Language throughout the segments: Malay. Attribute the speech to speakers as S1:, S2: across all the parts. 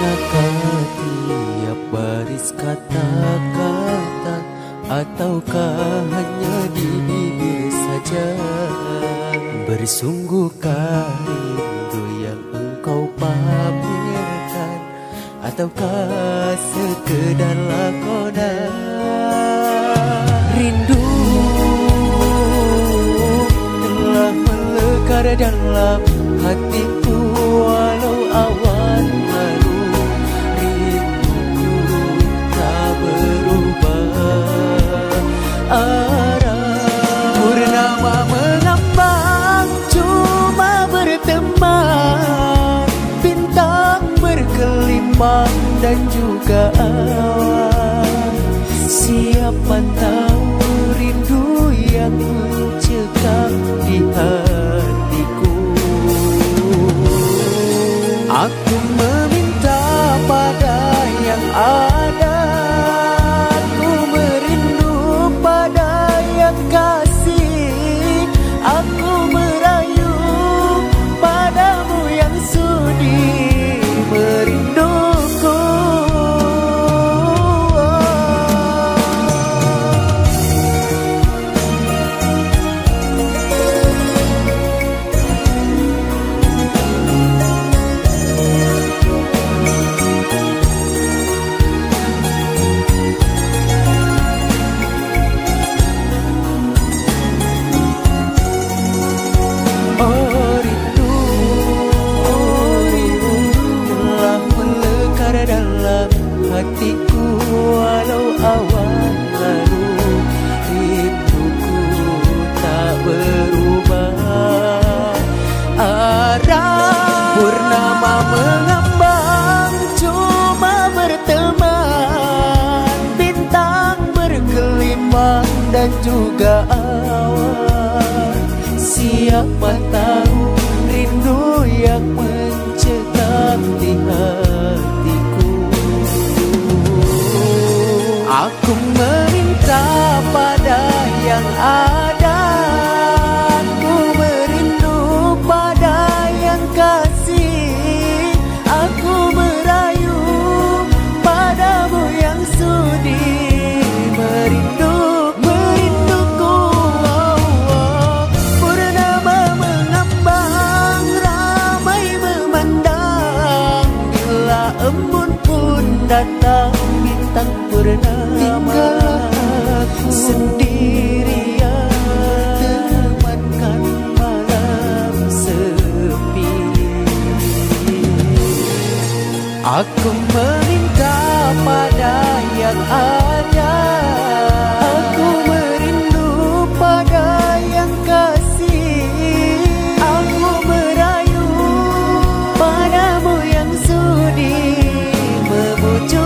S1: Manakah tiap baris kata-kata, ataukah hanya di bibir saja? Bersungguhkah rindu yang engkau pamerkan, ataukah sekedar lakona? Rindu telah melekar dalam hatiku walau awan lalu. Rinduku tak berubah arah. Purnama mengambang cuma berteman, bintang berkelimang dan juga awan. Siapa tahu rindu yang mencekam di hatiku. Aku meminta pada yang ada, aku merindu pada yang kasih. Aku merayu padamu yang sudi merinduku. Hatiku walau awan lalu. Rinduku tak berubah arah. Purnama mengambang cuma berteman, bintang berkelimang dan juga awan. Siapa tahu rindu yang mencekam di hatiku. Aku meminta pada yang ada, aku merindu pada yang kasih. Aku merayu padamu yang sudi merinduku. Purnama mengambang ramai memandang, bila embun pun datang bintang purnama. Tinggallah aku sendirian, temankan malam sepi. Aku meminta pada yang ada, aku merindu pada yang kasih. Aku merayu padamu yang sudi memuju.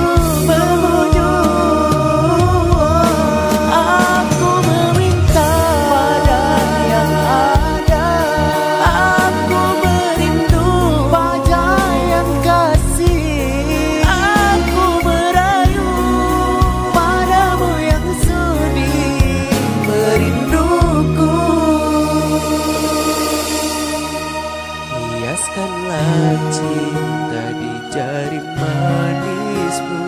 S1: Hiaskanlah cinta di jari manismu,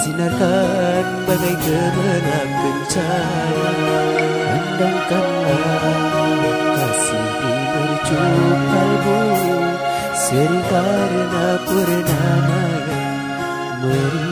S1: sinarkan bagai gemerlap kencana. Pandangkanlah kasih di mercuk kalbu, seri karena purnama yang merindu.